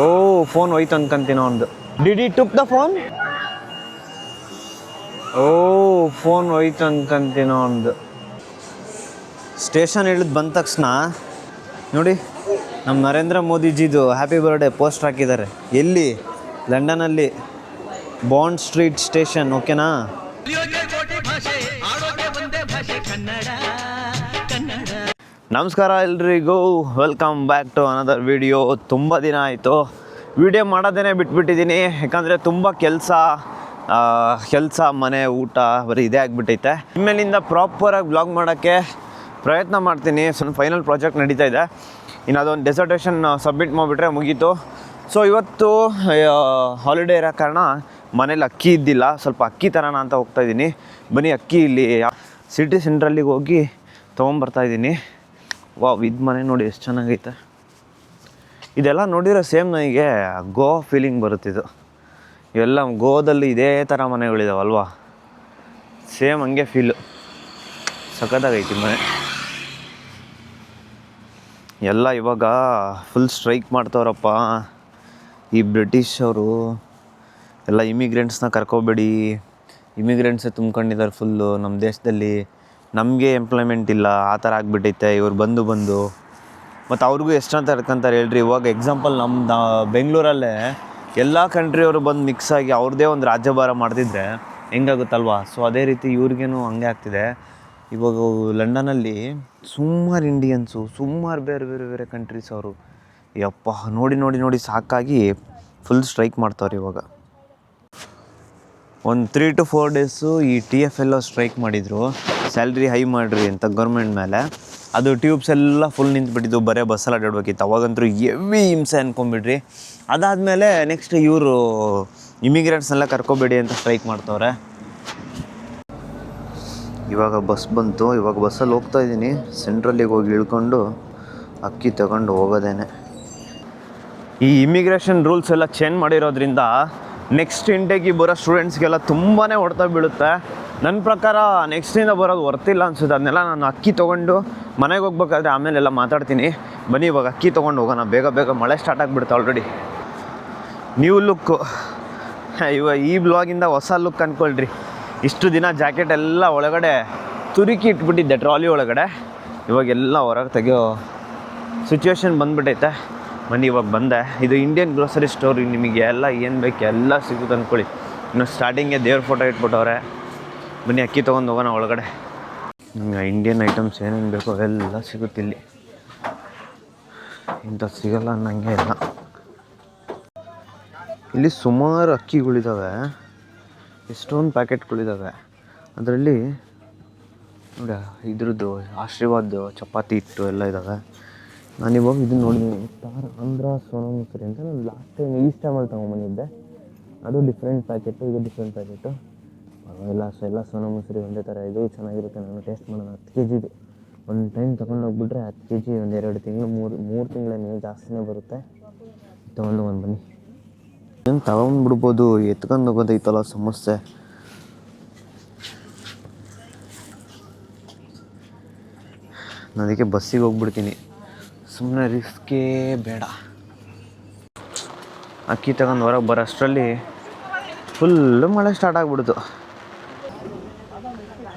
ಓ phone ಹೋಯ್ತು ಅನ್ಕೊಂತೀನೋ ಒಂದು. Did he took the phone? ಓ ಫೋನ್ ಹೋಯ್ತು ಅನ್ಕೊಂತೀನೋ ಒಂದು. ಸ್ಟೇಷನ್ ಇಳಿದು ಬಂದ ತಕ್ಷಣ ನೋಡಿ ನಮ್ಮ ನರೇಂದ್ರ ಮೋದಿಜಿದು ಹ್ಯಾಪಿ ಬರ್ಡೇ ಪೋಸ್ಟರ್ ಹಾಕಿದ್ದಾರೆ. ಎಲ್ಲಿ? ಲಂಡನಲ್ಲಿ ಬಾಂಡ್ ಸ್ಟ್ರೀಟ್ ಸ್ಟೇಷನ್. ಓಕೆನಾ? ನಮಸ್ಕಾರ ಎಲ್ರಿಗೂ, welcome back to another video. ತುಂಬ ದಿನ ಆಯಿತು ವಿಡಿಯೋ ಮಾಡೋದೇ ಬಿಟ್ಬಿಟ್ಟಿದ್ದೀನಿ, ಯಾಕಂದರೆ ತುಂಬ ಕೆಲಸ ಮನೆ ಊಟ ಬರೀ ಇದೇ ಆಗಿಬಿಟ್ಟೈತೆ. ಇನ್ಮೇಲಿಂದ ಪ್ರಾಪರಾಗಿ ಬ್ಲಾಗ್ ಮಾಡೋಕ್ಕೆ ಪ್ರಯತ್ನ ಮಾಡ್ತೀನಿ. ಫೈನಲ್ ಪ್ರಾಜೆಕ್ಟ್ ನಡೀತಾ ಇದೆ, ಇನ್ನು ಅದೊಂದು ಡೆಸರ್ಟೇಷನ್ ಸಬ್ಮಿಟ್ ಮಾಡಿಬಿಟ್ರೆ ಮುಗೀತು. ಸೊ ಇವತ್ತು ಹಾಲಿಡೇ ಇರೋ ಕಾರಣ ಮನೇಲಿ ಅಕ್ಕಿ ಇದ್ದಿಲ್ಲ, ಸ್ವಲ್ಪ ಅಕ್ಕಿ ತರೋಣ ಅಂತ ಹೋಗ್ತಾಯಿದ್ದೀನಿ. ಬನ್ನಿ ಅಕ್ಕಿ ಇಲ್ಲಿ ಸಿಟಿ ಸೆಂಟ್ರಲ್ಲಿಗೆ ಹೋಗಿ ತೊಗೊಂಬರ್ತಾಯಿದ್ದೀನಿ. ವಾವ್, ಇದು ಮನೆ ನೋಡಿ ಎಷ್ಟು ಚೆನ್ನಾಗೈತೆ. ಇದೆಲ್ಲ ನೋಡಿದ್ರೆ ಸೇಮ್ ನನಗೆ ಗೋವಾ ಫೀಲಿಂಗ್ ಬರುತ್ತಿದ್ದು. ಇವೆಲ್ಲ ಗೋವಾದಲ್ಲಿ ಇದೇ ಥರ ಮನೆಗಳಿದಾವಲ್ವಾ, ಸೇಮ್ ಹಂಗೆ ಫೀಲು. ಸಖತ್ತಾಗೈತಿ ಮನೆ. ಎಲ್ಲ ಇವಾಗ ಫುಲ್ ಸ್ಟ್ರೈಕ್ ಮಾಡ್ತವ್ರಪ್ಪ ಈ ಬ್ರಿಟಿಷ್ ಅವರು. ಎಲ್ಲ ಇಮಿಗ್ರೆಂಟ್ಸ್ನ ಕರ್ಕೋಬೇಡಿ, ಇಮಿಗ್ರೆಂಟ್ಸೇ ತುಂಬ್ಕೊಂಡಿದ್ದಾರೆ ಫುಲ್ಲು ನಮ್ಮ ದೇಶದಲ್ಲಿ. ನಮಗೆ ಎಂಪ್ಲಾಯ್ಮೆಂಟ್ ಇಲ್ಲ, ಆ ಥರ ಆಗಿಬಿಟ್ಟೈತೆ. ಇವ್ರು ಬಂದು ಮತ್ತು ಅವ್ರಿಗೂ ಎಷ್ಟಂತ ಹೇಳ್ಕೊಂತಾರೆ ಹೇಳ್ರಿ. ಇವಾಗ ಎಕ್ಸಾಂಪಲ್ ನಮ್ಮ ಬೆಂಗಳೂರಲ್ಲೇ ಎಲ್ಲ ಕಂಟ್ರಿಯವರು ಬಂದು ಮಿಕ್ಸ್ ಆಗಿ ಅವ್ರದ್ದೇ ಒಂದು ರಾಜ್ಯಭಾರ ಮಾಡ್ತಿದ್ರೆ ಹೆಂಗಾಗುತ್ತಲ್ವಾ. ಸೊ ಅದೇ ರೀತಿ ಇವ್ರಿಗೇನು ಹಂಗೆ ಆಗ್ತಿದೆ. ಇವಾಗ ಲಂಡನಲ್ಲಿ ಸುಮಾರು ಇಂಡಿಯನ್ಸು, ಸುಮಾರು ಬೇರೆ ಕಂಟ್ರೀಸ್ ಅವರು. ಯಪ್ಪ, ನೋಡಿ ಸಾಕಾಗಿ ಫುಲ್ ಸ್ಟ್ರೈಕ್ ಮಾಡ್ತಾವ್ರು ಇವಾಗ. ಒಂದು 3 to 4 ಡೇಸು ಈ TFL ಸ್ಟ್ರೈಕ್ ಮಾಡಿದರು, ಸ್ಯಾಲ್ರಿ ಹೈ ಮಾಡಿರಿ ಅಂತ ಗೌರ್ಮೆಂಟ್ ಮೇಲೆ. ಅದು ಟ್ಯೂಬ್ಸ್ ಎಲ್ಲ ಫುಲ್ ನಿಂತುಬಿಟ್ಟಿದ್ದು, ಬರೀ ಬಸ್ಸಲ್ಲಿ ಅಡ್ಡಾಡ್ಬೇಕಿತ್ತು. ಅವಾಗಂತೂ ಹೆವಿ ಹಿಂಸೆ ಅಂದ್ಕೊಂಬಿಡ್ರಿ. ಅದಾದಮೇಲೆ ನೆಕ್ಸ್ಟ್ ಇವರು ಇಮಿಗ್ರೆಂಟ್ಸ್ನೆಲ್ಲ ಕರ್ಕೋಬೇಡಿ ಅಂತ ಸ್ಟ್ರೈಕ್ ಮಾಡ್ತವ್ರೆ. ಇವಾಗ ಬಸ್ ಬಂತು, ಇವಾಗ ಬಸ್ಸಲ್ಲಿ ಹೋಗ್ತಾಯಿದ್ದೀನಿ. ಸೆಂಟ್ರಲ್ಲಿಗೆ ಹೋಗಿ ಇಳ್ಕೊಂಡು ಅಕ್ಕಿ ತಗೊಂಡು ಹೋಗೋದೇನೆ. ಈ ಇಮಿಗ್ರೇಷನ್ ರೂಲ್ಸ್ ಎಲ್ಲ ಚೇಂಜ್ ಮಾಡಿರೋದ್ರಿಂದ ನೆಕ್ಸ್ಟ್ ಇಂಟೇಕಿಗೆ ಬರೋ ಸ್ಟೂಡೆಂಟ್ಸ್ಗೆಲ್ಲ ತುಂಬಾ ಹೊಡೆತ ಬೀಳುತ್ತೆ. ನನ್ನ ಪ್ರಕಾರ ನೆಕ್ಸ್ಟಿಂದ ಬರೋದು ವರ್ತಿಲ್ಲ ಅನಿಸುತ್ತೆ. ಅದನ್ನೆಲ್ಲ ನಾನು ಅಕ್ಕಿ ತೊಗೊಂಡು ಮನೆಗೆ ಹೋಗ್ಬೇಕಾದ್ರೆ ಆಮೇಲೆಲ್ಲ ಮಾತಾಡ್ತೀನಿ. ಬನ್ನಿ ಇವಾಗ ಅಕ್ಕಿ ತೊಗೊಂಡು ಹೋಗೋಣ. ಬೇಗ ಮಳೆ ಸ್ಟಾರ್ಟ್ ಆಗಿಬಿಡುತ್ತೆ ಆಲ್ರೆಡಿ. ನ್ಯೂ ಲುಕ್ಕು ಈ ಬ್ಲಾಗಿಂದ ಹೊಸ ಲುಕ್ ಅಂದ್ಕೊಳ್ರಿ. ಇಷ್ಟು ದಿನ ಜಾಕೆಟ್ ಎಲ್ಲ ಒಳಗಡೆ ತುರುಕಿ ಇಟ್ಬಿಟ್ಟಿದ್ದೆ ಟ್ರಾಲಿ ಒಳಗಡೆ. ಇವಾಗೆಲ್ಲ ಹೊರಗೆ ತೆಗೆಯೋ ಸಿಚುವೇಶನ್ ಬಂದುಬಿಟ್ಟೈತೆ. ಬನ್ನಿ ಇವಾಗ ಬಂದೆ. ಇದು ಇಂಡಿಯನ್ ಗ್ರೋಸರಿ ಸ್ಟೋರ್. ನಿಮಗೆ ಎಲ್ಲ ಏನು ಬೇಕು ಎಲ್ಲ ಸಿಗುತ್ತೆ ಅಂದ್ಕೊಳ್ಳಿ. ಇನ್ನು ಸ್ಟಾರ್ಟಿಂಗೆ ದೇವ್ರ ಫೋಟೋ ಇಟ್ಬಿಟ್ಟವ್ರೆ. ಬನ್ನಿ ಅಕ್ಕಿ ತೊಗೊಂಡು ಹೋಗೋಣ ಒಳಗಡೆ. ನಿಮಗೆ ಇಂಡಿಯನ್ ಐಟಮ್ಸ್ ಏನೇನು ಬೇಕೋ ಎಲ್ಲ ಸಿಗುತ್ತೆ ಇಲ್ಲಿ. ಇಂಥದ್ದು ಸಿಗೋಲ್ಲ ಅನ್ನಂಗೆ ಇಲ್ಲ. ಇಲ್ಲಿ ಸುಮಾರು ಅಕ್ಕಿಗಳಿದ್ದಾವೆ, ಎಷ್ಟೊಂದು ಪ್ಯಾಕೆಟ್ಗಳಿದ್ದಾವೆ. ಅದರಲ್ಲಿ ನೋಡಿ ಇದ್ರದ್ದು ಆಶೀರ್ವಾದ ಚಪಾತಿ ಹಿಟ್ಟು ಎಲ್ಲ ಇದ್ದಾವೆ. ನಾನಿವಾಗ ಇದನ್ನು ನೋಡಿದ್ದೀನಿ, ಸ್ಟಾರ್ ಆಂಧ್ರ ಸೋನಾ ಮಸೂರಿ ಅಂತ. ನಾನು ಲಾಸ್ಟ್ ಟೈಮ್ ಈಸ್ಟ್ ಟೈಮಲ್ಲಿ ತೊಗೊಂಬಂದಿದ್ದೆ. ಅದು ಡಿಫ್ರೆಂಟ್ ಪ್ಯಾಕೆಟು, ಇದು ಡಿಫ್ರೆಂಟ್ ಪ್ಯಾಕೆಟು. ಎಲ್ಲ ಸೋನಾ ಮಸೂರಿ ಒಂದೇ ಥರ. ಇದು ಚೆನ್ನಾಗಿರುತ್ತೆ. ನಾನು ಟೇಸ್ಟ್ ಮಾಡೋಣ. 10 kg ಒಂದು ಟೈಮ್ ತೊಗೊಂಡೋಗ್ಬಿಟ್ರೆ 10 kg ಒಂದು 2 ತಿಂಗಳು 3 ತಿಂಗಳೇನು ಜಾಸ್ತಿನೇ ಬರುತ್ತೆ. ತೊಗೊಂಡು ಬನ್ನಿ. ಏನು ತಗೊಂಡ್ಬಿಡ್ಬೋದು, ಎತ್ಕೊಂಡು ಹೋಗೋದೈತಲ್ಲ ಸಮಸ್ಯೆ. ನಾನು ಅದಕ್ಕೆ ಬಸ್ಸಿಗೆ ಹೋಗ್ಬಿಡ್ತೀನಿ, ಸುಮ್ಮನೆ ರಿಸ್ಕೇ ಬೇಡ. ಅಕ್ಕಿ ತಗೊಂಡು ಹೊರಗೆ ಬರೋಷ್ಟರಲ್ಲಿ ಫುಲ್ಲು ಮಳೆ ಸ್ಟಾರ್ಟ್ ಆಗಿಬಿಡ್ತು.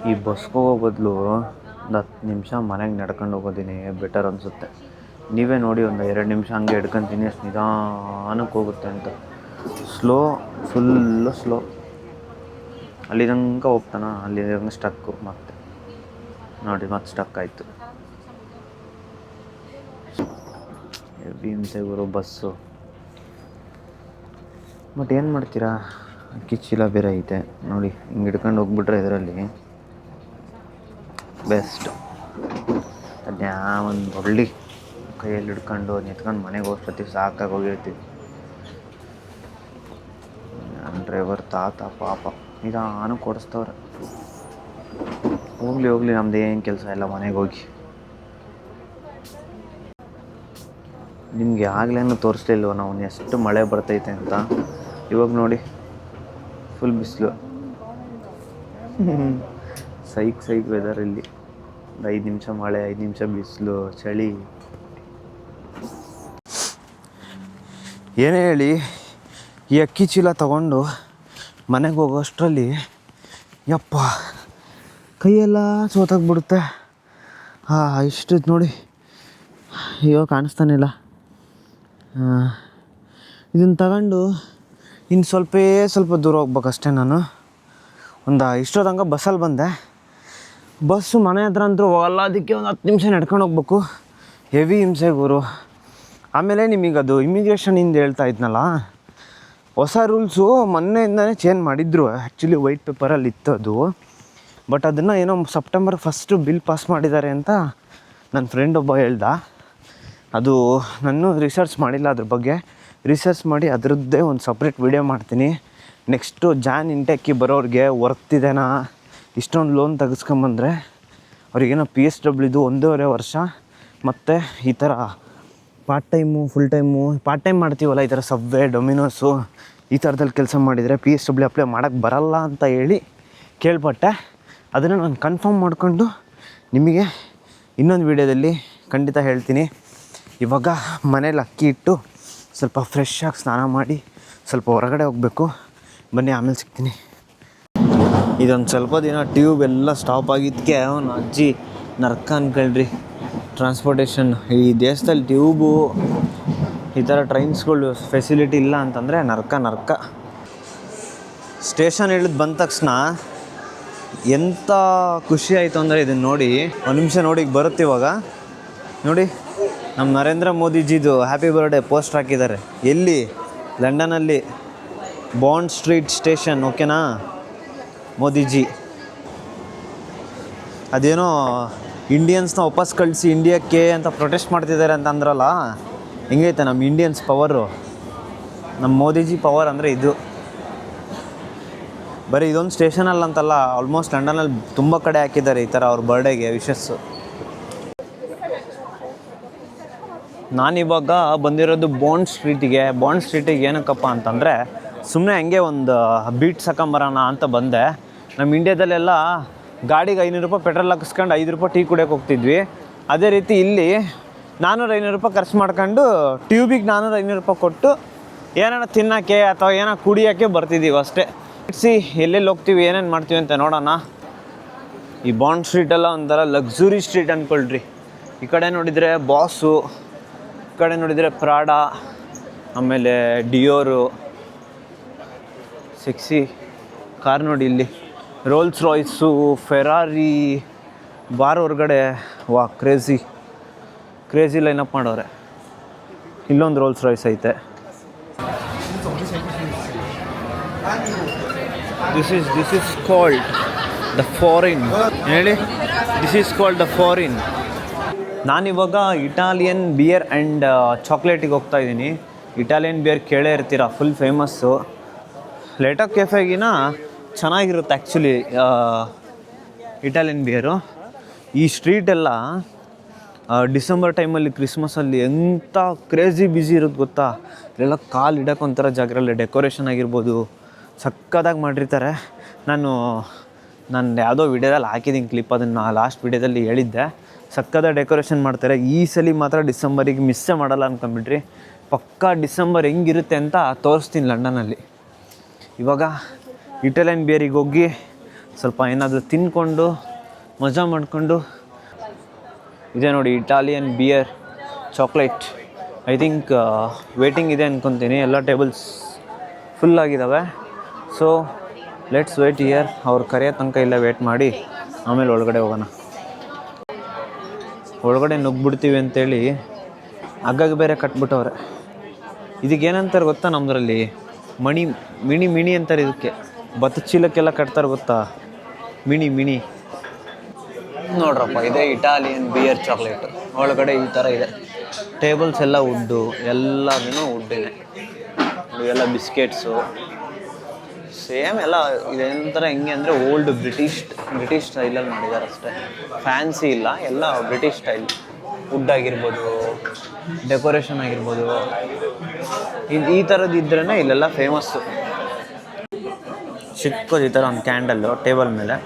ಈ ಬಸ್ಗೆ ಹೋಗೋ ಬದಲು ಒಂದು 10 ನಿಮಿಷ ಮನೆಗೆ ನಡ್ಕೊಂಡು ಹೋಗೋದಿನಿ ಬೆಟರ್ ಅನಿಸುತ್ತೆ. ನೀವೇ ನೋಡಿ, ಒಂದು 2 ನಿಮಿಷ ಹಂಗೆ ಹಿಡ್ಕೊತೀನಿ, ಅಷ್ಟು ನಿಧಾನಕ್ಕೆ ಹೋಗುತ್ತೆ ಅಂತ. Full slow. ಅಲ್ಲಿ ತನಕ ಹೋಗ್ತಾನ, ಅಲ್ಲಿ ಸ್ಟಕ್ಕು. ಮತ್ತೆ ನೋಡಿ, ಮತ್ತೆ ಸ್ಟಕ್ ಆಯಿತು. ಹೆವಿ ಹಿಂಸೆ ಗುರು ಬಸ್ಸು. ಬಟ್ ಏನು ಮಾಡ್ತೀರಾ, ಅಕ್ಕಿ ಚೀಲ ಬೇರೆ ಐತೆ ನೋಡಿ. ಹಿಂಗೆ ಹಿಡ್ಕೊಂಡು ಹೋಗ್ಬಿಟ್ರೆ ಇದರಲ್ಲಿ ಬೆಸ್ಟ್. ಅದ್ಯಾ ಒಂದು ಒಳ್ಳೆ ಕೈಯಲ್ಲಿ ಹಿಡ್ಕೊಂಡು ನಿಂತ್ಕೊಂಡು ಮನೆಗೆ ಹೋಗ್ಸತ್ತೀವಿ, ಸಾಕಾಗಿ ಹೋಗಿರ್ತೀವಿ. ನನ್ನ ಡ್ರೈವರ್ ತಾತ ಪಾಪ ನಿಧಾನಕ್ಕೆ ಓಡಿಸ್ತವ್ರೆ. ಹೋಗಲಿ ನಮ್ದು ಏನು ಕೆಲಸ ಇಲ್ಲ, ಮನೆಗೆ ಹೋಗಿ. ನಿಮಗೆ ಆಗ್ಲೇನು ತೋರಿಸ್ಲಿಲ್ವ ನಾವು ಎಷ್ಟು ಮಳೆ ಬರ್ತೈತೆ ಅಂತ. ಇವಾಗ ನೋಡಿ ಫುಲ್ ಬಿಸಿಲು. ಸೈಕ್ ವೆದರ್ ಇಲ್ಲಿ. 5 ನಿಮಿಷ ಮಳೆ, 5 ನಿಮಿಷ ಬಿಸಿಲು, ಚಳಿ. ಏನೇ ಹೇಳಿ ಈ ಅಕ್ಕಿ ಚೀಲ ತಗೊಂಡು ಮನೆಗೆ ಹೋಗೋಷ್ಟರಲ್ಲಿ ಯಪ್ಪ ಕೈಯೆಲ್ಲ ಸೋತಾಗ್ಬಿಡುತ್ತೆ. ಇಷ್ಟು ನೋಡಿ, ಅಯ್ಯೋ ಕಾಣಿಸ್ತಾನೆ ಇಲ್ಲ. ಇದನ್ನು ತಗೊಂಡು ಇನ್ನು ಸ್ವಲ್ಪ ದೂರ ಹೋಗ್ಬೇಕಷ್ಟೇ. ನಾನು ಇಷ್ಟೊತ್ತಂಗೆ ಬಸ್ಸಲ್ಲಿ ಬಂದೆ. ಬಸ್ಸು ಮನೆ ಹತ್ರ ಅಂತೂ ಹೋಗಲ್ಲ, ಅದಕ್ಕೆ ಒಂದು 10 ನಿಮಿಷ ನಡ್ಕೊಂಡು ಹೋಗ್ಬೇಕು. ಹೆವಿ ಹಿಂಸೆ ಗುರು. ಆಮೇಲೆ ನಿಮಗದು ಇಮಿಗ್ರೇಷನಿಂದ ಹೇಳ್ತಾ ಇದ್ನಲ್ಲ, ಹೊಸ ರೂಲ್ಸು ಮೊನ್ನೆಯಿಂದನೇ ಚೇಂಜ್ ಮಾಡಿದ್ರು. ಆ್ಯಕ್ಚುಲಿ ವೈಟ್ ಪೇಪರಲ್ಲಿ ಇತ್ತು ಅದು, ಬಟ್ ಅದನ್ನು ಏನೋ ಸೆಪ್ಟೆಂಬರ್ 1 ಬಿಲ್ ಪಾಸ್ ಮಾಡಿದ್ದಾರೆ ಅಂತ ನನ್ನ ಫ್ರೆಂಡ್ ಒಬ್ಬ ಹೇಳ್ದ. ಅದು ನಾನು ರಿಸರ್ಚ್ ಮಾಡಿಲ್ಲ ಅದ್ರ ಬಗ್ಗೆ. ರಿಸರ್ಚ್ ಮಾಡಿ ಅದರದ್ದೇ ಒಂದು ಸಪ್ರೇಟ್ ವಿಡಿಯೋ ಮಾಡ್ತೀನಿ. ನೆಕ್ಸ್ಟು ಇಂಟೆಕ್ಕಿ ಬರೋರಿಗೆ ವರ್ತಿದೆನಾ, ಇಷ್ಟೊಂದು ಲೋನ್ ತೆಗೆಸ್ಕೊಂಬಂದರೆ ಅವ್ರಿಗೇನೋ PSWದು 1.5 ವರ್ಷ, ಮತ್ತು ಈ ಥರ ಪಾರ್ಟ್ ಟೈಮ್ ಮಾಡ್ತೀವಲ್ಲ, ಈ ಥರ ಸಬ್ವೆ, ಡೊಮಿನೋಸು ಈ ಥರದಲ್ಲಿ ಕೆಲಸ ಮಾಡಿದರೆ PSW ಅಪ್ಲೈ ಮಾಡೋಕ್ಕೆ ಬರಲ್ಲ ಅಂತ ಹೇಳಿ ಕೇಳ್ಪಟ್ಟೆ. ಅದನ್ನು ನಾನು ಕನ್ಫರ್ಮ್ ಮಾಡಿಕೊಂಡು ನಿಮಗೆ ಇನ್ನೊಂದು ವೀಡಿಯೋದಲ್ಲಿ ಖಂಡಿತ ಹೇಳ್ತೀನಿ. ಇವಾಗ ಮನೇಲಿ ಅಕ್ಕಿ ಇಟ್ಟು ಸ್ವಲ್ಪ ಫ್ರೆಶ್ ಆಗಿ ಸ್ನಾನ ಮಾಡಿ ಸ್ವಲ್ಪ ಹೊರಗಡೆ ಹೋಗಬೇಕು. ಬನ್ನಿ, ಆಮೇಲೆ ಸಿಗ್ತೀನಿ. ಇದೊಂದು ಸ್ವಲ್ಪ ದಿನ ಟ್ಯೂಬ್ ಎಲ್ಲ ಸ್ಟಾಪ್ ಆಗಿದ್ದಕ್ಕೆ ಅವನು ಅಜ್ಜಿ ನರ್ಕ ಅನ್ಕೊಳ್ರಿ. ಟ್ರಾನ್ಸ್ಪೋರ್ಟೇಷನ್ ಈ ದೇಶದಲ್ಲಿ ಟ್ಯೂಬು ಈ ಥರ ಟ್ರೈನ್ಸ್ಗಳು ಫೆಸಿಲಿಟಿ ಇಲ್ಲ ಅಂತಂದರೆ ನರ್ಕ. ಸ್ಟೇಷನ್ ಇಳಿದು ಬಂದ ತಕ್ಷಣ ಎಂಥ ಖುಷಿ ಆಯಿತು ಅಂದರೆ ಇದನ್ನು ನೋಡಿ. ಒಂದು ನಿಮಿಷ ನೋಡಿ, ಈಗ ಬರುತ್ತೆ ಇವಾಗ ನೋಡಿ. ನಮ್ಮ ನರೇಂದ್ರ ಮೋದಿಜಿದು ಹ್ಯಾಪಿ ಬರ್ಡೇ ಪೋಸ್ಟರ್ ಹಾಕಿದ್ದಾರೆ. ಎಲ್ಲಿ? ಲಂಡನಲ್ಲಿ ಬಾಂಡ್ ಸ್ಟ್ರೀಟ್ ಸ್ಟೇಷನ್. ಓಕೆನಾ ಮೋದಿಜಿ? ಅದೇನೋ ಇಂಡಿಯನ್ಸ್ನ ವಾಪಸ್ ಕಳಿಸಿ ಇಂಡಿಯಾಕ್ಕೆ ಅಂತ ಪ್ರೊಟೆಸ್ಟ್ ಮಾಡ್ತಿದ್ದಾರೆ ಅಂತ ಅಂದ್ರಲ್ಲ, ಹೆಂಗೈತೆ ನಮ್ಮ ಇಂಡಿಯನ್ಸ್ ಪವರು, ನಮ್ಮ ಮೋದಿಜಿ ಪವರ್ ಅಂದರೆ ಇದು. ಬರೀ ಇದೊಂದು ಸ್ಟೇಷನಲ್ಲಿ ಅಂತಲ್ಲ, ಆಲ್ಮೋಸ್ಟ್ ಲಂಡನಲ್ಲಿ ತುಂಬ ಕಡೆ ಹಾಕಿದ್ದಾರೆ ಈ ಥರ ಅವ್ರ ಬರ್ಡೇಗೆ ವಿಶಸ್ಸು. ನಾನಿವಾಗ ಬಂದಿರೋದು ಬಾಂಡ್ ಸ್ಟ್ರೀಟಿಗೆ ಏನಕ್ಕಪ್ಪ ಅಂತಂದರೆ, ಸುಮ್ಮನೆ ಹಂಗೆ ಒಂದು ಬೀಟ್ ಸಾಕೊಂಬರೋಣ ಅಂತ ಬಂದೆ. ನಮ್ಮ ಇಂಡ್ಯಾದಲ್ಲೆಲ್ಲ ಗಾಡಿಗೆ 500 ರೂಪಾಯಿ ಪೆಟ್ರೋಲ್ ಹಾಕಿಸ್ಕೊಂಡು 5 ರೂಪಾಯಿ ಟೀ ಕುಡಿಯೋಕೆ ಹೋಗ್ತಿದ್ವಿ. ಅದೇ ರೀತಿ ಇಲ್ಲಿ 400-500 ರೂಪಾಯಿ ಖರ್ಚು ಮಾಡ್ಕೊಂಡು ಟ್ಯೂಬಿಗೆ 400-500 ರೂಪಾಯಿ ಕೊಟ್ಟು ಏನಾರ ತಿನ್ನೋಕ್ಕೆ ಅಥವಾ ಏನೋ ಕುಡಿಯೋಕ್ಕೆ ಬರ್ತಿದ್ದೀವಿ ಅಷ್ಟೇ. ಎಲ್ಲೆಲ್ಲಿ ಹೋಗ್ತೀವಿ, ಏನೇನು ಮಾಡ್ತೀವಿ ಅಂತ ನೋಡೋಣ. ಈ ಬಾಂಡ್ ಸ್ಟ್ರೀಟೆಲ್ಲ ಒಂಥರ ಲಕ್ಸುರಿ ಸ್ಟ್ರೀಟ್ ಅಂದ್ಕೊಳ್ರಿ. ಈ ಕಡೆ ನೋಡಿದರೆ ಬಾಸು, ಈ ಕಡೆ ನೋಡಿದರೆ ಪ್ರಾಡಾ, ಆಮೇಲೆ ಡಿಯೋರು, ಸೆಕ್ಸಿ ಕಾರ್ ನೋಡಿ. ಇಲ್ಲಿ ರೋಲ್ಸ್ ರಾಯ್ಸು, ಫೆರಾರಿ, ಬಾರ್ ಹೊರಗಡೆ ವಾ ಕ್ರೇಜಿ ಲೈನಪ್ ಮಾಡೋರೆ. ಇಲ್ಲೊಂದು ರೋಲ್ಸ್ ರಾಯ್ಸ್ ಐತೆ. This is called the foreign. ಹೇಳಿ, this is called the foreign. ನಾನಿವಾಗ ಇಟಾಲಿಯನ್ ಬಿಯರ್ ಆ್ಯಂಡ್ ಚಾಕ್ಲೇಟಿಗೆ ಹೋಗ್ತಾ ಇದ್ದೀನಿ. ಇಟಾಲಿಯನ್ ಬಿಯರ್ ಕೇಳೇ ಇರ್ತೀರ, ಫುಲ್ ಫೇಮಸ್ಸು. ಲೇಟೋ ಕೆಫೆಗಿನ ಚೆನ್ನಾಗಿರುತ್ತೆ ಆ್ಯಕ್ಚುಲಿ ಇಟಾಲಿಯನ್ ಬಿಯರು. ಈ ಸ್ಟ್ರೀಟೆಲ್ಲ ಡಿಸೆಂಬರ್ ಟೈಮಲ್ಲಿ, ಕ್ರಿಸ್ಮಸಲ್ಲಿ ಎಂಥ ಕ್ರೇಜಿ ಬ್ಯುಸಿ ಇರುತ್ತೆ ಗೊತ್ತಾ. ಇಲ್ಲೆಲ್ಲ ಕಾಲು ಇಡೋಕೆ ಒಂಥರ ಜಾಗ ಇರಲ್ಲ. ಡೆಕೋರೇಷನ್ ಆಗಿರ್ಬೋದು ಸಕ್ಕದಾಗಿ ಮಾಡಿರ್ತಾರೆ. ನಾನು ಯಾವುದೋ ವಿಡಿಯೋದಲ್ಲಿ ಹಾಕಿದ್ದೀನಿ ಕ್ಲಿಪ್, ಅದನ್ನು ಲಾಸ್ಟ್ ವಿಡಿಯೋದಲ್ಲಿ ಹೇಳಿದ್ದೆ. ಸಕ್ಕದಾಗಿ ಡೆಕೋರೇಷನ್ ಮಾಡ್ತಾರೆ. ಈ ಸಲ ಮಾತ್ರ ಡಿಸೆಂಬರಿಗೆ ಮಿಸ್ಸೇ ಮಾಡಲ್ಲ ಅಂದ್ಕೊಂಬಿಟ್ರಿ. ಪಕ್ಕಾ ಡಿಸೆಂಬರ್ ಹೆಂಗಿರುತ್ತೆ ಅಂತ ತೋರಿಸ್ತೀನಿ ಲಂಡನಲ್ಲಿ. ಇವಾಗ ಇಟಾಲಿಯನ್ ಬಿಯರಿಗೆ ಹೋಗಿ ಸ್ವಲ್ಪ ಏನಾದರೂ ತಿಂದ್ಕೊಂಡು ಮಜಾ ಮಾಡಿಕೊಂಡು, ಇದೆ ನೋಡಿ Italian beer chocolate. I think waiting ಇದೆ ಅಂದ್ಕೊತೀನಿ. ಎಲ್ಲ ಟೇಬಲ್ಸ್ ಫುಲ್ ಆಗಿದ್ದಾವೆ. So let's wait here. ಅವ್ರು ಕರೆಯೋ ತನಕ ಇಲ್ಲ ವೇಟ್ ಮಾಡಿ ಆಮೇಲೆ ಒಳಗಡೆ ಹೋಗೋಣ. ಒಳಗಡೆ ನುಗ್ಗಿಬಿಡ್ತೀವಿ ಅಂತೇಳಿ ಹಗ್ಗಗೆ ಬೇರೆ ಕಟ್ಬಿಟ್ಟವ್ರೆ. ಇದಕ್ಕೇನಂತಾರೆ ಗೊತ್ತಾ, ನಮ್ಮದ್ರಲ್ಲಿ ಮಿಣಿ ಅಂತಾರೆ ಇದಕ್ಕೆ. ಭತ್ತದ ಚೀಲಕ್ಕೆಲ್ಲ ಕಟ್ತಾರೆ ಗೊತ್ತಾ, ಮಿಣಿ ನೋಡ್ರಪ್ಪ. ಇದೆ ಇಟಾಲಿಯನ್ ಬಿಯರ್ ಚಾಕ್ಲೇಟ್. ಒಳಗಡೆ ಈ ಥರ ಇದೆ. ಟೇಬಲ್ಸ್ ಎಲ್ಲ ವುಡ್ಡು, ಎಲ್ಲದೂ ವುಡ್ಡಿದೆ. ಇವೆಲ್ಲ ಬಿಸ್ಕೆಟ್ಸು ಸೇಮ್ ಎಲ್ಲ ಇದೊಂಥರ ಹೆಂಗೆ ಅಂದರೆ ಓಲ್ಡ್ ಬ್ರಿಟಿಷ್ ಸ್ಟೈಲಲ್ಲಿ ಮಾಡಿದ್ದಾರೆ ಅಷ್ಟೇ. ಫ್ಯಾನ್ಸಿ ಇಲ್ಲ, ಎಲ್ಲ ಬ್ರಿಟಿಷ್ ಸ್ಟೈಲ್. ವುಡ್ ಆಗಿರ್ಬೋದು, ಡೆಕೋರೇಷನ್ ಆಗಿರ್ಬೋದು, ಈ ಥರದ್ದು ಇದ್ರೇ ಇಲ್ಲೆಲ್ಲ ಫೇಮಸ್ಸು. ಚಿಕ್ಕದು ಈ ಥರ ಒಂದು ಕ್ಯಾಂಡಲ್ಲು ಟೇಬಲ್ ಮೇಲೆ.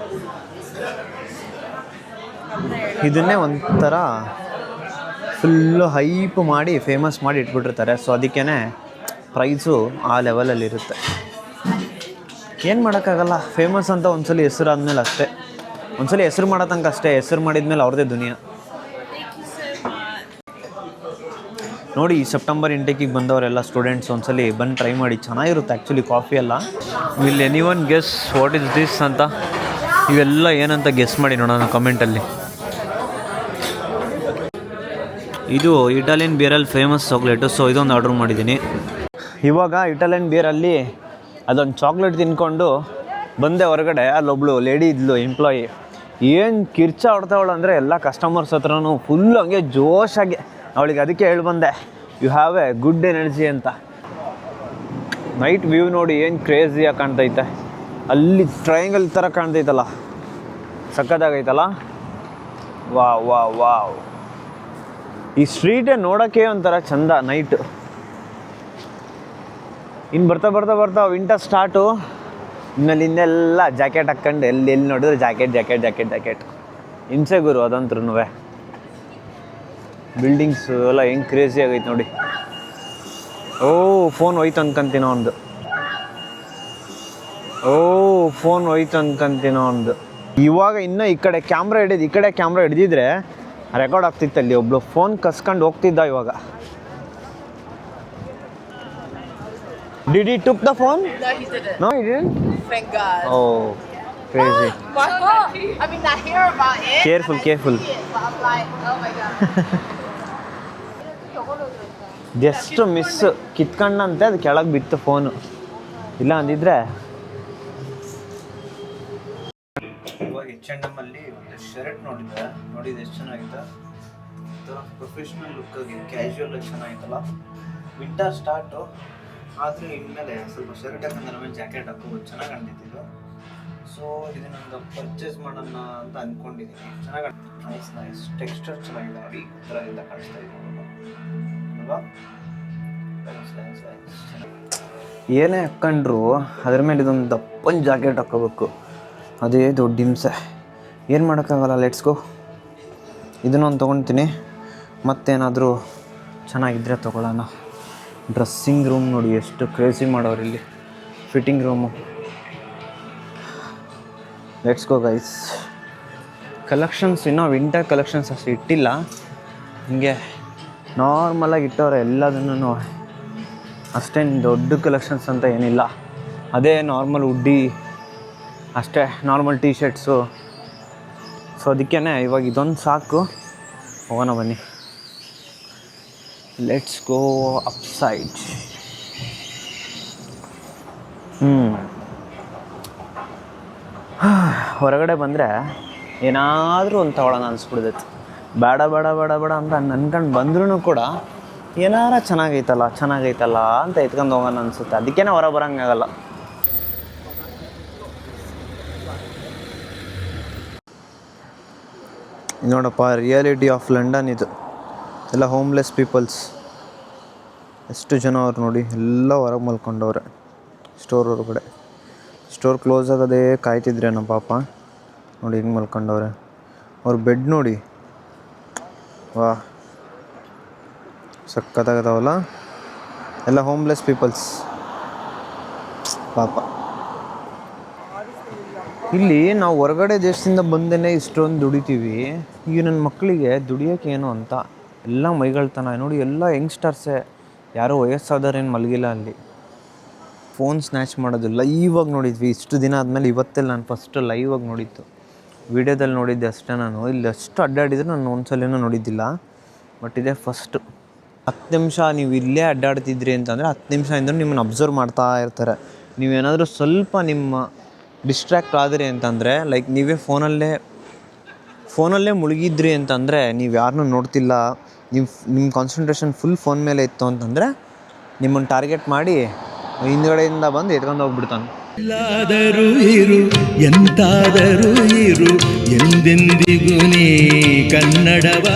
ಇದನ್ನೇ ಒಂಥರ ಫುಲ್ಲು ಹೈಪ್ ಮಾಡಿ ಫೇಮಸ್ ಮಾಡಿ ಇಟ್ಬಿಟ್ಟಿರ್ತಾರೆ. ಸೊ ಅದಕ್ಕೇ ಪ್ರೈಸು ಆ ಲೆವೆಲಲ್ಲಿರುತ್ತೆ. ಏನು ಮಾಡೋಕ್ಕಾಗಲ್ಲ, ಫೇಮಸ್ ಅಂತ ಒಂದ್ಸಲ ಹೆಸರು ಆದಮೇಲೆ ಅಷ್ಟೇ, ಒಂದ್ಸಲ ಹೆಸರು ಮಾಡೋ ತನಕ ಅಷ್ಟೇ, ಹೆಸರು ಮಾಡಿದ್ಮೇಲೆ ಅವ್ರದ್ದೇ ದುನಿಯಾ. ನೋಡಿ, ಈ ಸೆಪ್ಟೆಂಬರ್ ಇಂಟೇಕಿಗೆ ಬಂದವರೆಲ್ಲ ಸ್ಟೂಡೆಂಟ್ಸ್ ಒಂದ್ಸಲಿ ಬಂದು ಟ್ರೈ ಮಾಡಿ, ಚೆನ್ನಾಗಿರುತ್ತೆ ಆ್ಯಕ್ಚುಲಿ ಕಾಫಿ ಎಲ್ಲ. Will anyone guess what is this ಅಂತ? ಇವೆಲ್ಲ ಏನಂತ ಗೆಸ್ ಮಾಡಿ ನೋಡೋಣ ಕಮೆಂಟಲ್ಲಿ. ಇದು ಇಟಾಲಿಯನ್ ಬಿಯರಲ್ಲಿ ಫೇಮಸ್ ಚಾಕ್ಲೇಟು, ಸೊ ಇದೊಂದು ಆರ್ಡ್ರ್ ಮಾಡಿದ್ದೀನಿ. ಇವಾಗ ಇಟಾಲಿಯನ್ ಬಿಯರಲ್ಲಿ ಅದೊಂದು ಚಾಕ್ಲೇಟ್ ತಿನ್ಕೊಂಡು ಬಂದೆ ಹೊರಗಡೆ. ಅಲ್ಲೊಬ್ಳು ಲೇಡಿ ಇದ್ಲು ಎಂಪ್ಲಾಯಿ, ಏನು ಕಿರ್ಚ ಹೊಡ್ತಾವಳು ಅಂದರೆ ಎಲ್ಲ ಕಸ್ಟಮರ್ಸ್ ಹತ್ರನೂ ಫುಲ್ಲು ಹಂಗೆ ಜೋಶಾಗಿ. ಅವಳಿಗೆ ಅದಕ್ಕೆ ಹೇಳಿ ಬಂದೆ, you have a good energy ಅಂತ. ನೈಟ್ ವ್ಯೂ ನೋಡಿ ಏನು ಕ್ರೇಜಿಯಾಗಿ ಕಾಣ್ತೈತೆ, ಅಲ್ಲಿ ಟ್ರಯಾಂಗಲ್ ಥರ ಕಾಣ್ತೈತಲ್ಲ, ಸಕ್ಕತ್ತಾಗೈತಲ್ಲ. Wow wow wow. ಈ ಸ್ಟ್ರೀಟೇ ನೋಡೋಕ್ಕೆ ಒಂಥರ ಚಂದ ನೈಟು. ಇನ್ನು ಬರ್ತಾ ಬರ್ತಾ ಬರ್ತಾ ವಿಂಟರ್ ಸ್ಟಾರ್ಟು. ಇನ್ಮೇಲೆ ಇನ್ನೆಲ್ಲ ಜಾಕೆಟ್ ಹಾಕ್ಕೊಂಡು ಎಲ್ಲಿ ನೋಡಿದ್ರೆ ಜಾಕೆಟ್ ಜಾಕೆಟ್ ಜಾಕೆಟ್ ಜಾಕೆಟ್. ಹಿಂಸೆ ಗುರು ಅದಂತ್ರೂ. ಬಿಲ್ಡಿಂಗ್ಸು ಎಲ್ಲ ಹೆಂಗೆ ಕ್ರೇಜಿ ಆಗೈತೆ ನೋಡಿ. ಓ ಫೋನ್ ಹೋಯ್ತು ಅನ್ಕೊಂತೀನೋ ಒಂದು, ಫೋನ್ ಹೋಯ್ತು ಅನ್ಕೊಂತೀನೋ ಒಂದು. ಇವಾಗ ಇನ್ನೂ ಈ ಕಡೆ ಕ್ಯಾಮ್ರಾ ಹಿಡಿದಿದ್ರೆ ರೆಕಾರ್ಡ್ ಆಗ್ತಿತ್ತು. ಅಲ್ಲಿ ಒಬ್ಳು ಫೋನ್ ಕಸ್ಕೊಂಡು ಹೋಗ್ತಿದ್ದ. ಇವಾಗ Did he took the phone? No, he didn't. No, he didn't? Thank God. Oh, crazy. I mean, I hear about it. Careful, careful. But I'm like, oh my God. Just miss ಕಿತ್ಕೊಂಡಂತೆ ಅದು ಕೆಳಗೆ ಬಿತ್ತು phone. ಇಲ್ಲ ಅಂದಿದ್ರೆ. ಇವಾಗ H&M ಅಲ್ಲಿ ಒಂದು shirt ನೋಡಿದ್ದು ಎಷ್ಟು ಚೆನ್ನಾಗಿತ್ತು. ಪ್ರೊಫೆಷ್ನಲ್ ಲುಕ್ಕಾಗಿ ಕ್ಯಾಶುವಲ್ ಚೆನ್ನಾಗಿತ್ತಲ್ಲ. ವಿಂಟರ್ ಸ್ಟಾರ್ಟು ಆದರೆ ಇನ್ಮೇಲೆ ಸ್ವಲ್ಪ ಶರ್ಟ್ ಹಾಕಂದ್ರೆ ಆಮೇಲೆ ಜಾಕೆಟ್ ಹಾಕೋಬೋದು, ಚೆನ್ನಾಗಿ ಕಾಣ್ತಿದ್ದು. ಸೊ ಇದನ್ನೊಂದು ಪರ್ಚೇಸ್ ಮಾಡೋಣ ಅಂತ ಅಂದ್ಕೊಂಡಿದ್ದೀನಿ. ಚೆನ್ನಾಗಿ ನೈಸ್ ಟೆಕ್ಸ್ಚರ್ ಚೆನ್ನಾಗಿದೆ ನೋಡಿ, ಈ ಥರದಿಂದ ಕಾಣಿಸ್ತಾ ಇದೆ ಅಲ್ವಾ. ಏನೇ ಹಾಕ್ಕೊಂಡ್ರು ಅದ್ರ ಮೇಲೆ ಇದೊಂದು ದಪ್ಪನ ಜಾಕೆಟ್ ಹಾಕೋಬೇಕು, ಅದೇ ದೊಡ್ಡ ಹಿಂಸೆ. ಏನು ಮಾಡೋಕ್ಕಾಗಲ್ಲ, ಲೆಟ್ಸ್ ಗೋ. ಇದನ್ನೊಂದು ತೊಗೊಳ್ತೀನಿ, ಮತ್ತೇನಾದರೂ ಚೆನ್ನಾಗಿದ್ದರೆ ತೊಗೊಳ್ಳೋಣ. ಡ್ರೆಸ್ಸಿಂಗ್ ರೂಮ್ ನೋಡಿ ಎಷ್ಟು ಕ್ರೇಜಿ ಮಾಡೋರು ಇಲ್ಲಿ, fitting room. Let's go guys. Collections ಇನ್ನೂ ವಿಂಟರ್ ಕಲೆಕ್ಷನ್ಸ್ ಅಷ್ಟು ಇಟ್ಟಿಲ್ಲ, ಹೀಗೆ ನಾರ್ಮಲಾಗಿ ಇಟ್ಟವ್ರೆ ಎಲ್ಲದನ್ನೂ. ಅಷ್ಟೇನು ದೊಡ್ಡ ಕಲೆಕ್ಷನ್ಸ್ ಅಂತ ಏನಿಲ್ಲ, ಅದೇ ನಾರ್ಮಲ್ ಹುಡ್ಡಿ ಅಷ್ಟೇ, ನಾರ್ಮಲ್ ಟೀ ಶರ್ಟ್ಸು. ಸೊ ಅದಕ್ಕೇ ಇವಾಗ ಇದೊಂದು ಸಾಕು, ಹೋಗೋಣ ಬನ್ನಿ. Let's go upside. ಹೊರಗಡೆ ಬಂದರೆ ಏನಾದರೂ ಒಂದು ತಗೊಳ್ಳೋಣ ಅನಿಸ್ಬಿಡ್ತೈತೆ. ಬೇಡ ಬೇಡ ಬೇಡ ಬೇಡ ಅಂತ ಅನ್ಕೊಂಡು ಬಂದ್ರೂ ಕೂಡ ಏನಾರ ಚೆನ್ನಾಗೈತಲ್ಲ ಅಂತ ಎತ್ಕೊಂಡು ಹೋಗೋಣ ಅನಿಸುತ್ತೆ. ಅದಕ್ಕೇ ಹೊರ ಬರೋಂಗಾಗಲ್ಲ. ನೋಡಪ್ಪ, ರಿಯಾಲಿಟಿ ಆಫ್ ಲಂಡನ್ ಇದು. ಎಲ್ಲ ಹೋಮ್ಲೆಸ್ ಪೀಪಲ್ಸ್, ಎಷ್ಟು ಜನ ಅವ್ರು ನೋಡಿ, ಎಲ್ಲ ಹೊರಗೆ ಮಲ್ಕೊಂಡವ್ರೆ ಸ್ಟೋರ್ ಹೊರಗಡೆ. ಸ್ಟೋರ್ ಕ್ಲೋಸ್ ಆಗೋದೇ ಕಾಯ್ತಿದ್ರೇನೋ ಪಾಪ. ನೋಡಿ ಹಿಂಗೆ ಮಲ್ಕೊಂಡವ್ರೆ. ಅವ್ರ ಬೆಡ್ ನೋಡಿ, ವಾ ಸಕ್ಕತ್ತಾಗದವಲ್ಲ. ಎಲ್ಲ ಹೋಮ್ಲೆಸ್ ಪೀಪಲ್ಸ್ ಪಾಪ. ಇಲ್ಲಿ ನಾವು ಹೊರಗಡೆ ದೇಶದಿಂದ ಬಂದೇ ಇಷ್ಟೊಂದು ದುಡಿತೀವಿ. ಈಗ ನನ್ನ ಮಕ್ಕಳಿಗೆ ದುಡಿಯೋಕೆ ಏನು ಅಂತ ಎಲ್ಲ ಮೈಗಳ್ತನ ನೋಡಿ. ಎಲ್ಲ ಯಂಗ್ಸ್ಟರ್ಸೇ, ಯಾರೋ ವಯಸ್ಸಾದವ್ರೇನು ಮಲಗಿಲ್ಲ ಅಲ್ಲಿ. ಫೋನ್ ಸ್ನ್ಯಾಚ್ ಮಾಡೋದು ಲೈವಾಗಿ ನೋಡಿದ್ವಿ. ಇಷ್ಟು ದಿನ ಆದಮೇಲೆ ಇವತ್ತೆಲ್ಲ ನಾನು ಫಸ್ಟ್ ಲೈವಾಗಿ ನೋಡಿದ್ದು, ವೀಡಿಯೋದಲ್ಲಿ ನೋಡಿದ್ದೆ ಅಷ್ಟೇ. ನಾನು ಇಲ್ಲಿ ಅಷ್ಟು ಅಡ್ಡಾಡಿದ್ರೆ ನಾನು ಒಂದ್ಸಲನೂ ನೋಡಿದ್ದಿಲ್ಲ, ಬಟ್ ಇದೇ ಫಸ್ಟು. 10 ನಿಮಿಷ ನೀವು ಇಲ್ಲೇ ಅಡ್ಡಾಡ್ತಿದ್ರಿ ಅಂತಂದರೆ 10 ನಿಮಿಷದಿಂದ ನಿಮ್ಮನ್ನು ಅಬ್ಸರ್ವ್ ಮಾಡ್ತಾ ಇರ್ತಾರೆ. ನೀವೇನಾದರೂ ಸ್ವಲ್ಪ ನಿಮ್ಮ ಡಿಸ್ಟ್ರ್ಯಾಕ್ಟ್ ಆದ್ರಿ ಅಂತಂದರೆ, ಲೈಕ್ ನೀವೇ ಫೋನಲ್ಲೇ ಮುಳುಗಿದ್ರಿ ಅಂತಂದರೆ, ನೀವು ಯಾರನ್ನೂ ನೋಡ್ತಿಲ್ಲ, ನಿಮ್ಮ ಕಾನ್ಸಂಟ್ರೇಷನ್ ಫುಲ್ ಫೋನ್ ಮೇಲೆ ಇತ್ತು ಅಂತಂದರೆ, ನಿಮ್ಮನ್ನು ಟಾರ್ಗೆಟ್ ಮಾಡಿ ಹಿಂದ್ಗಡೆಯಿಂದ ಬಂದು ಎತ್ಕೊಂಡು ಹೋಗ್ಬಿಡ್ತಾನೆ. ಎಲ್ಲಾದರೂ ಇರು, ಎಂತಾದರೂ ಇರು, ಎಂದೆಂದಿಗೂ ನೀ ಕನ್ನಡವ